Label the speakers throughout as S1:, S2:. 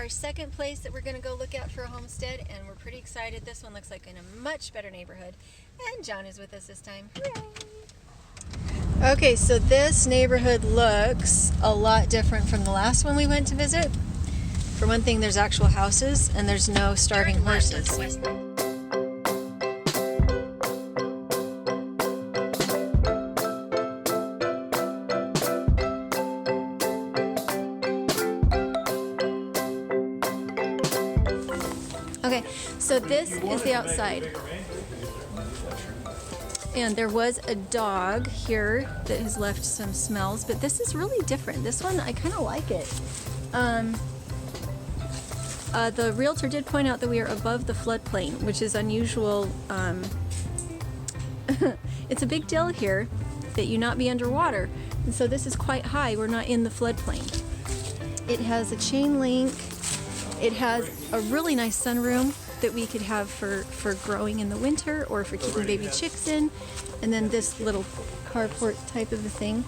S1: our second place that we're going to go look at for a homestead, and we're pretty excited. This one looks like in a much better neighborhood, and John is with us this time. Hooray! Okay, so this neighborhood looks a lot different from the last one we went to visit. For one thing, there's actual houses, and there's no starving horses. Okay, so this is the outside. And there was a dog here that has left some smells, but this is really different. This one, I kind of like it. The realtor did point out that we are above the floodplain, which is unusual. It's a big deal here that you not be underwater. And so this is quite high. We're not in the floodplain. It has a chain link. It has a really nice sunroom that we could have for growing in the winter or for keeping baby chicks in. And then this little carport type of a thing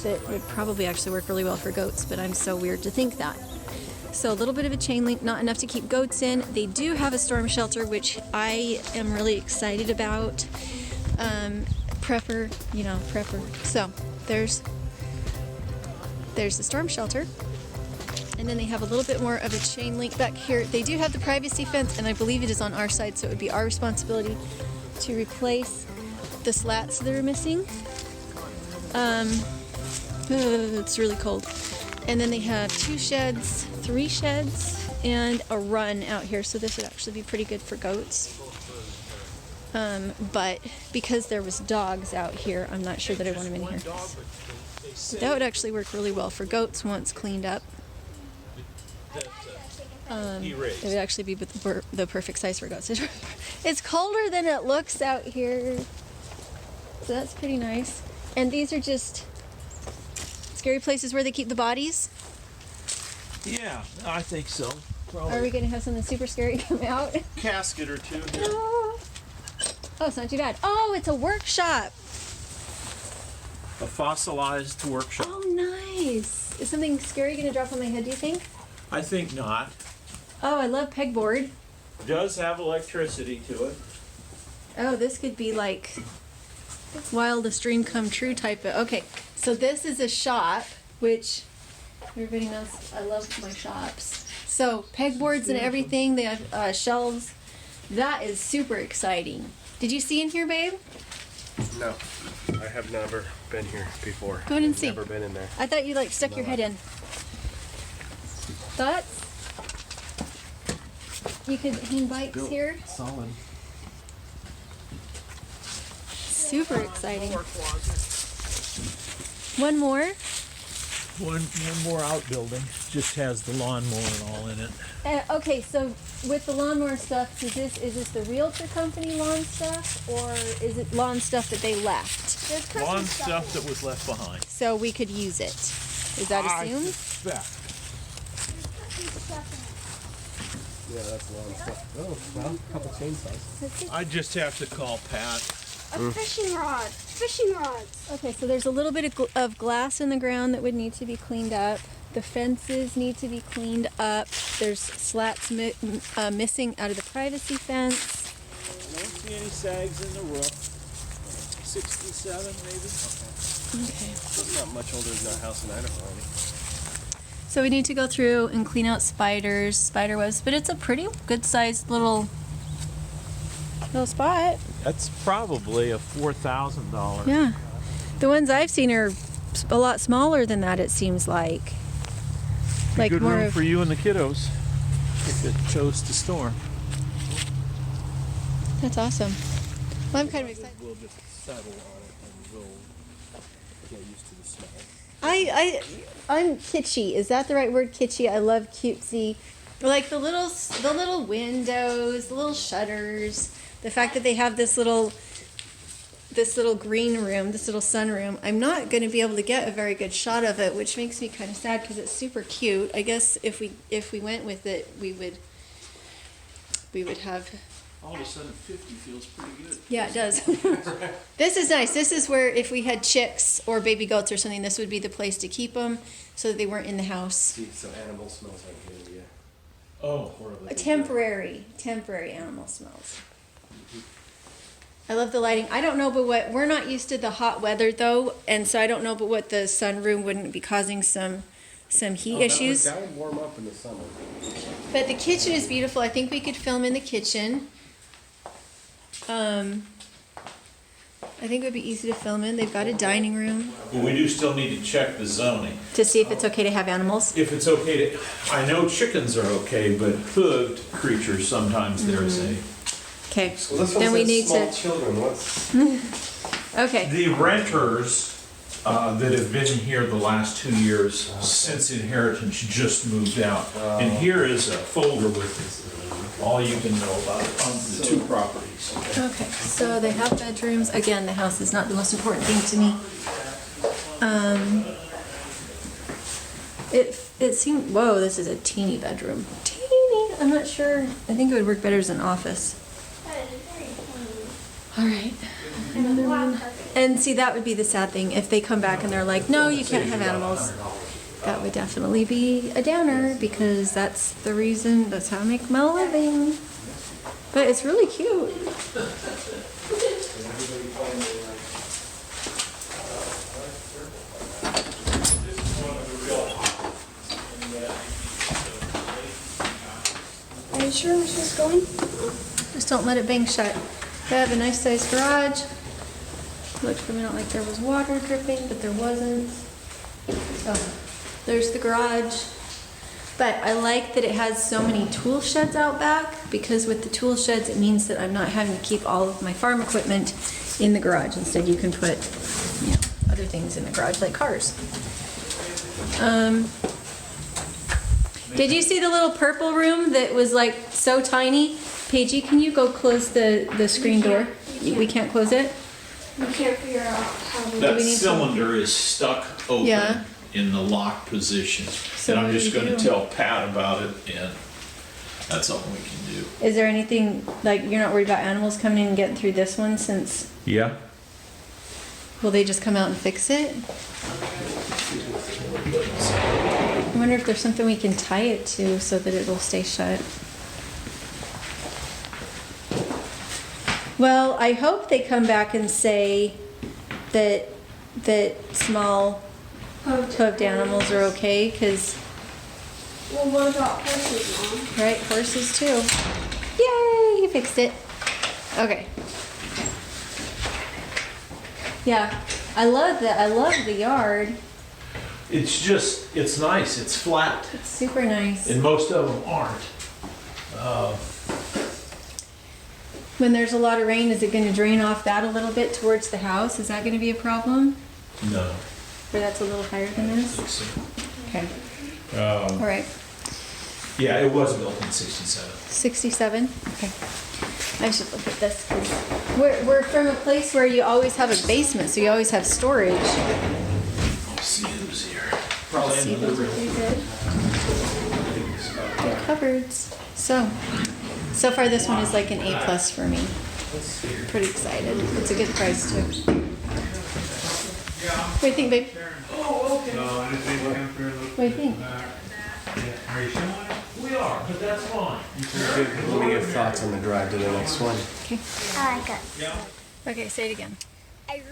S1: that would probably actually work really well for goats, but I'm so weird to think that. So a little bit of a chain link, not enough to keep goats in. They do have a storm shelter, which I am really excited about. Prepper. So there's the storm shelter. And then they have a little bit more of a chain link back here. They do have the privacy fence, and I believe it is on our side, so it would be our responsibility to replace the slats that are missing. It's really cold. And then they have 2 sheds, 3 sheds, and a run out here, so this would actually be pretty good for goats. But because there was dogs out here, I'm not sure that I want them in here. So that would actually work really well for goats once cleaned up. It would actually be the perfect size for goats. It's colder than it looks out here, so that's pretty nice. And these are just scary places where they keep the bodies?
S2: Yeah, I think so. Probably.
S1: Are we going to have something super scary come out?
S2: Casket or two here.
S1: Oh, it's not too bad. Oh, it's a workshop.
S2: A fossilized workshop.
S1: Oh, nice. Is something scary going to drop on my head, do you think?
S2: I think not.
S1: Oh, I love pegboard.
S2: Does have electricity to it.
S1: Oh, this could be like wildest dream come true type of. Okay, so this is a shop, which everybody knows I love my shops. So pegboards and everything. They have shelves. That is super exciting. Did you see in here, babe?
S3: No, I have never been here before.
S1: Go ahead and see.
S3: Never been in there.
S1: I thought you like stuck your head in. Thoughts? You could hang bikes here.
S3: Solid.
S1: Super exciting. One more.
S2: One more outbuilding. Just has the lawnmower and all in it.
S1: Okay, so with the lawnmower stuff, is this the realtor company lawn stuff, or is it lawn stuff that they left?
S2: Lawn stuff that was left behind.
S1: So we could use it. Is that assumed?
S2: I suspect.
S3: Yeah, that's lawn stuff. Oh, well, a couple chainsaws.
S2: I just have to call Pat.
S4: A fishing rod. Fishing rods.
S1: Okay, so there's a little bit of glass in the ground that would need to be cleaned up. The fences need to be cleaned up. There's slats missing out of the privacy fence.
S2: I don't see any sags in the roof. 67 maybe?
S1: Okay.
S3: It's not much older than our house in Idaho.
S1: So we need to go through and clean out spiders, spider webs, but it's a pretty good-sized little spot.
S2: That's probably a $4,000.
S1: Yeah. The ones I've seen are a lot smaller than that, it seems like. Like
S2: good
S1: more
S2: room
S1: of,
S2: for you and the kiddos if it chose to storm.
S1: That's awesome. Well, I'm kind of excited.
S3: We'll just settle on it and we'll get used to the smell.
S1: I'm kitschy. Is that the right word? Kitschy. I love cutesy. Like the little windows, the little shutters, the fact that they have this little green room, this little sunroom. I'm not going to be able to get a very good shot of it, which makes me kind of sad because it's super cute. I guess if we went with it, we would have.
S2: All of a sudden, 50 feels pretty good.
S1: Yeah, it does. This is nice. This is where if we had chicks or baby goats or something, this would be the place to keep them so that they weren't in the house.
S3: See, so animal smells right here, yeah.
S2: Oh,
S1: temporary animal smells. I love the lighting. I don't know, but what we're not used to the hot weather though, and so I don't know, but what the sunroom wouldn't be causing some heat issues.
S3: That would warm up in the summer.
S1: But the kitchen is beautiful. I think we could film in the kitchen. I think it would be easy to film in. They've got a dining room.
S2: Well, we do still need to check the zoning.
S1: To see if it's okay to have animals.
S2: If it's okay to, I know chickens are okay, but hooved creatures, sometimes there's a.
S1: Okay,
S3: Well, this one
S1: then we
S3: says
S1: need
S3: small
S1: to.
S3: children. What's
S1: Okay,
S2: The renters that have been here the last 2 years since inheritance just moved out. And here is a folder with all you can know about it on the two properties.
S1: okay. So they have bedrooms. Again, the house is not the most important thing to me. It seemed. Whoa, this is a teeny bedroom. Teeny. I'm not sure. I think it would work better as an office. All right. Another one. And see, that would be the sad thing if they come back and they're like, no, you can't have animals. That would definitely be a downer because that's the reason, that's how I make my living. But it's really cute.
S4: Are you sure we're supposed to go in?
S1: Just don't let it bang shut. They have a nice sized garage. Looked for a minute like there was water dripping, but there wasn't. So there's the garage. But I like that it has so many tool sheds out back because with the tool sheds it means that I'm not having to keep all of my farm equipment in the garage. Instead you can put, you know, other things in the garage like cars. Did you see the little purple room that was like so tiny? Paigey, can you go close the screen door? We can't close it?
S4: We can't figure out how to.
S2: That
S1: we need to-
S2: cylinder is stuck open
S1: Yeah.
S2: in the lock position.
S1: So
S2: And I'm
S1: what do
S2: just
S1: we
S2: gonna
S1: do?
S2: tell Pat about it and that's all we can do.
S1: Is there anything, like, you're not worried about animals coming in and getting through this one since,
S2: Yeah?
S1: will they just come out and fix it? I wonder if there's something we can tie it to so that it'll stay shut. Well, I hope they come back and say that small hoofed animals are okay, because,
S4: Well, what about horses, Mom?
S1: right, horses too. Yay, you fixed it. Okay. Yeah, I love that. I love the yard.
S2: It's just, it's nice, it's flat,
S1: It's super nice.
S2: and most of them aren't.
S1: When there's a lot of rain, is it going to drain off that a little bit towards the house? Is that going to be a problem?
S2: No.
S1: Or that's a little higher than this? Okay. All right.
S2: Yeah, it was built in 67.
S1: 67? Okay. I should look at this because we're from a place where you always have a basement, so you always have storage.
S2: I'll see who's here. Probably
S1: See,
S2: in the
S1: those are
S2: room.
S1: pretty good. They're cupboards. So far this one is like an A+ for me. Pretty excited. It's a good price too. What do you think, babe? What do you think?
S2: We are, but that's fine.
S3: Let me get thoughts on the drive to the next one.
S1: Okay.
S4: I like it.
S1: Okay, say it again.
S4: I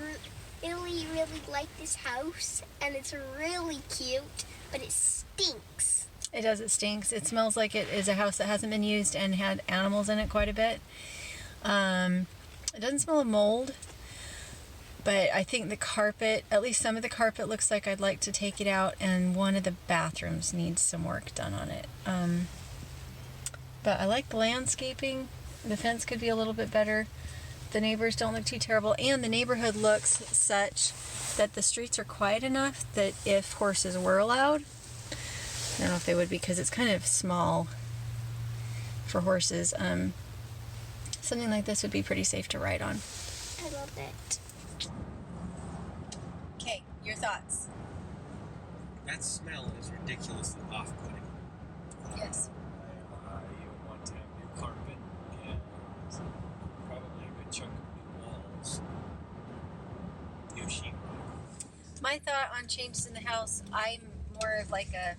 S4: really like this house, and it's really cute, but it stinks.
S1: It does, it stinks. It smells like it is a house that hasn't been used and had animals in it quite a bit. It doesn't smell of mold, but I think the carpet, at least some of the carpet, looks like I'd like to take it out, and one of the bathrooms needs some work done on it. But I like the landscaping. The fence could be a little bit better. The neighbors don't look too terrible, and the neighborhood looks such that the streets are quiet enough that if horses were allowed, I don't know if they would, because it's kind of small for horses. Something like this would be pretty safe to ride on.
S4: I love it.
S1: Okay, your thoughts?
S3: That smell is ridiculously off-putting.
S1: Yes.
S3: You want to have new carpet and probably a good chunk of new walls. New sheetrock.
S1: My thought on changes in the house, I'm more of like a,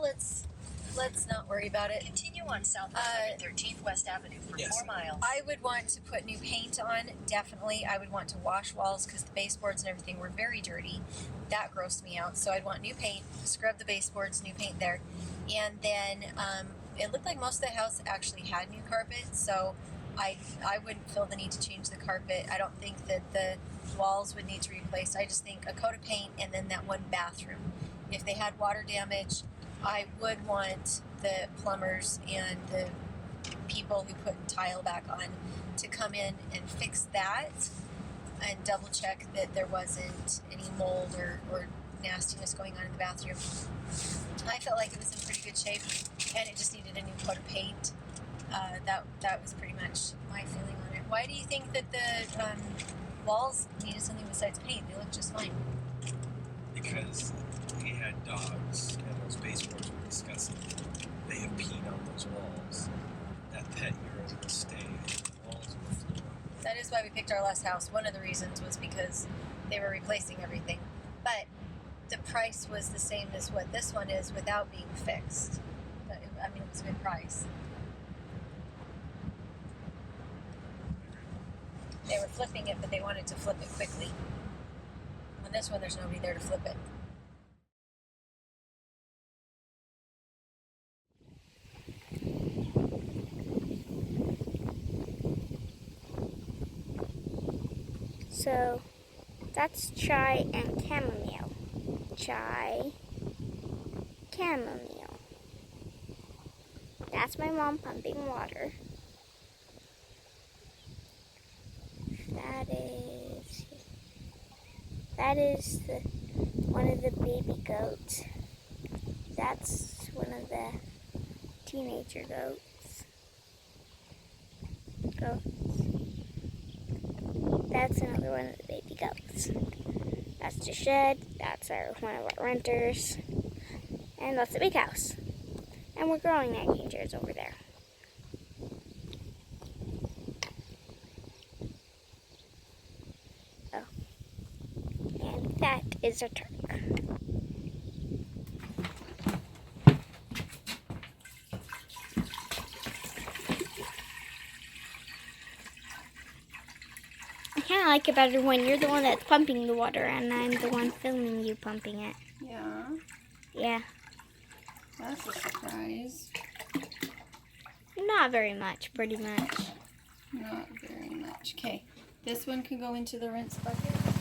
S1: let's let's not worry about it.
S5: Continue on South 13th West Avenue for
S3: Yes.
S5: 4 miles.
S1: I would want to put new paint on, definitely. I would want to wash walls because the baseboards and everything were very dirty. That grossed me out. So I'd want new paint, scrub the baseboards, new paint there. And then it looked like most of the house actually had new carpet, so I wouldn't feel the need to change the carpet. I don't think that the walls would need to replace. I just think a coat of paint and then that one bathroom. If they had water damage, I would want the plumbers and the people who put tile back on to come in and fix that and double check that there wasn't any mold or nastiness going on in the bathroom. I felt like it was in pretty good shape and it just needed a new coat of paint. That was pretty much my feeling on it. Why do you think that the walls needed something besides paint? They look just fine.
S3: Because we had dogs and those baseboards were disgusting. They have peed on those walls. That pet urine will stay in the walls and the floor.
S1: That is why we picked our last house. One of the reasons was because they were replacing everything. But the price was the same as what this one is without being fixed. I mean, it was a good price. They were flipping it, but they wanted to flip it quickly. On this one, there's nobody there to flip it.
S6: So that's chai and chamomile. Chai, chamomile. That's my mom pumping water. That is one of the baby goats. That's one of the teenager goats. That's another one of the baby goats. That's the shed. That's one of our renters. And that's the big house. And we're growing egg chairs over there. Oh. And that is a Turk. I kind of like it better when you're the one that's pumping the water and I'm the one filming you pumping it.
S1: Yeah,
S6: Yeah.
S1: that's a surprise.
S6: Not very much, pretty much.
S1: Not very much. Okay, this one can go into the rinse bucket.